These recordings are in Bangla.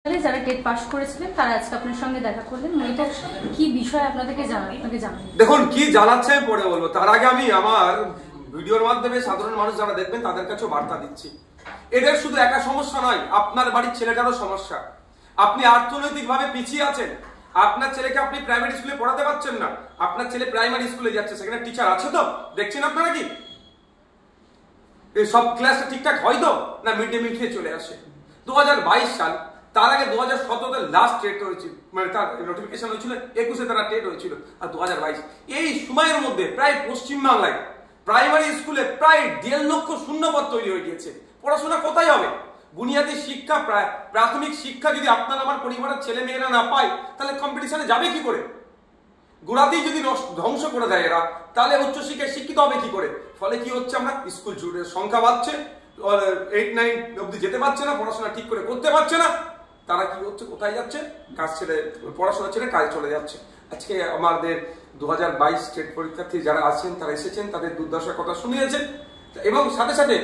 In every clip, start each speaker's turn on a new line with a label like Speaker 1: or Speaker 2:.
Speaker 1: যারা টেট পাস করেছিলেন তারা আজকে আপনার সঙ্গে দেখা করলেন, মূলত কি বিষয় আপনাকে জানান?
Speaker 2: দেখুন কি জানাচ্ছে আমি পরে বলবো, তার আগে আমি আমার ভিডিওর মাধ্যমে সাধারণ মানুষ যারা দেখবেন তাদের কাছেও বার্তা দিচ্ছি। এদের শুধু একা সমস্যা নয়, আপনার বাড়ির ছেলেটারও সমস্যা। আপনি অর্থনৈতিকভাবে পিছিয়ে আছেন, আপনার ছেলেকে আপনি প্রাইমারি স্কুলে পড়াতে পারছেন না, আপনার ছেলে প্রাইমারি স্কুলে যাচ্ছে, সেখানে টিচার আছে তো? দেখছেন আপনারা কি সব ক্লাসটা ঠিকঠাক হয় তো? না মিড ডে মিল খেয়ে চলে আসে। 2022 সাল, তার আগে 2017-তে লাস্ট টেট হয়েছিল, মানে তার নোটিফিকেশন হয়েছিল, 21-এ তারা টেট হয়েছিল, আর 2022 এই সময়ের মধ্যে প্রায় পশ্চিমবাংলায় প্রাইমারি স্কুলে প্রায় 1.5 লক্ষ শূন্যপদ তৈরি হয়ে গিয়েছে। পড়াশোনা কোথায় হবে? বুনিয়াদী শিক্ষা, প্রাথমিক শিক্ষা যদি আপনার আমার পরিবারের ছেলে মেয়েরা না পায়, তাহলে কম্পিটিশনে যাবে কি করে? গোড়াতেই যদি ধ্বংস করে দেয় এরা, তাহলে উচ্চশিক্ষায় শিক্ষিত হবে কি করে? ফলে কি হচ্ছে, আমরা স্কুল সংখ্যা বাড়ছে, 8-9 অব্দি যেতে পারছে না, পড়াশোনা ঠিক করে করতে পারছে না। তারা কি হচ্ছে, কোথায় যাচ্ছে? কাজ ছেড়ে, পড়াশোনা ছেড়ে কাজে চলে যাচ্ছে। আজকে আমাদের 2022 স্টেট পরীক্ষার্থী যারা আছেন, তারা এসেছেন, তাদের দুর্দশার কথা শুনিয়েছেন এবং সাথে সাথে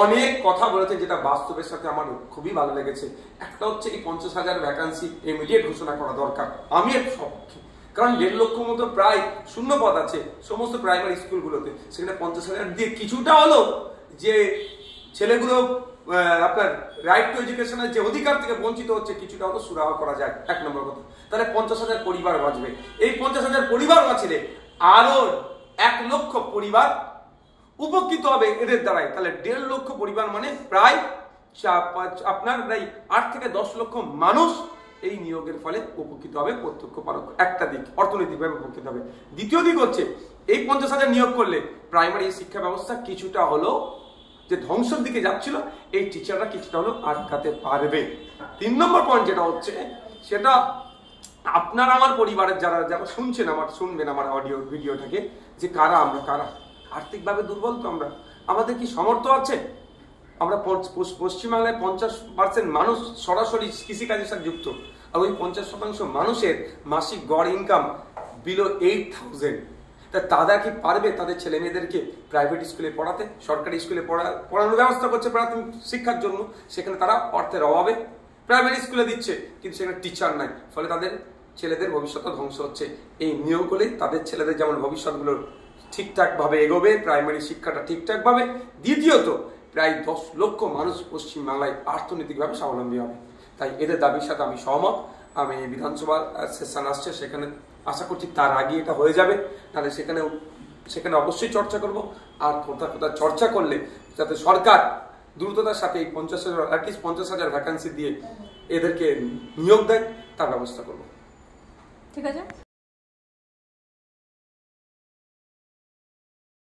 Speaker 2: অনেক কথা বলেছেন, যেটা বাস্তবের সাথে আমার খুবই ভালো লেগেছে। একটা হচ্ছে এই 50,000 ভ্যাকান্সি ইমিডিয়েট ঘোষণা করা দরকার। আমি এর সপক্ষে, কারণ 1.5 লক্ষ মতো প্রায় শূন্য পদ আছে সমস্ত প্রাইমারি স্কুলগুলোতে। সেখানে 50,000 দিয়ে কিছুটা হলো যে ছেলেগুলো আপনার রাইট টু এডুকেশনের যে অধিকার থেকে বঞ্চিত হচ্ছে, কিছুটা হলো সুরাহা করা যায়। 1 নম্বর কথা, তাহলে 50,000 পরিবার বাঁচবে। এই 50,000 পরিবার বাঁচলে আরো 1 লক্ষ পরিবার উপকৃত হবে এদের দ্বারাই। তাহলে 1.5 লক্ষ পরিবার মানে প্রায় আপনার প্রায় 8 থেকে 10 লক্ষ মানুষ এই নিয়োগের ফলে উপকৃত হবে, প্রত্যক্ষ পরোক্ষ। একটা দিক অর্থনৈতিকভাবে উপকৃত হবে। দ্বিতীয় দিক হচ্ছে, এই 50,000 নিয়োগ করলে প্রাইমারি শিক্ষা ব্যবস্থা কিছুটা হলো যে ধ্বংসের দিকে যাচ্ছিল, এই টিচাররা কিছুটা হলো আটকাতে পারবে। 3 নম্বর পয়েন্ট যেটা হচ্ছে, সেটা আপনার আমার পরিবারের যারা যারা শুনছেন, শুনবেন আমার অডিও ভিডিওটাকে, যে কারা আমরা, কারা আর্থিকভাবে দুর্বল তো আমরা, আমাদের কি সামর্থ্য আছে? আমরা পশ্চিমবাংলায় 50% মানুষ সরাসরি কৃষিকাজের সাথে যুক্ত, আর ওই 50% মানুষের মাসিক গড় ইনকাম বিলো 8,000। তারা কি পারবে তাদের ছেলে মেয়েদেরকে প্রাইভেট স্কুলে পড়াতে? সরকারি স্কুলে পড়ানোর ব্যবস্থা করছে প্রাথমিক শিক্ষার জন্য, সেখানে তারা অর্থের অভাবে প্রাইমারি স্কুলে দিচ্ছে, কিন্তু সেখানে টিচার নাই, ফলে তাদের ছেলেদের ভবিষ্যৎ ধ্বংস হচ্ছে। এই নিয়োগ হলে তাদের ছেলেদের যেমন ভবিষ্যৎগুলো ঠিকঠাকভাবে এগোবে, প্রাইমারি শিক্ষাটা ঠিকঠাকভাবে। দ্বিতীয়ত, প্রায় 10 লক্ষ মানুষ পশ্চিমবাংলায় অর্থনৈতিকভাবে স্বাবলম্বী হবে। তাই এদের দাবির সাথে আমি সহমত। আমি বিধানসভা সেশন আসছে, সেখানে আশা করছি তার আগে এটা হয়ে যাবে, তাহলে সেখানে অবশ্যই চর্চা করব। আর কোথাও চর্চা করলে যাতে সরকার দ্রুততার সাথে এই 50,000 ভ্যাকান্সি দিয়ে এদেরকে নিয়োগ দেয়, তার ব্যবস্থা করব।
Speaker 1: ঠিক আছে।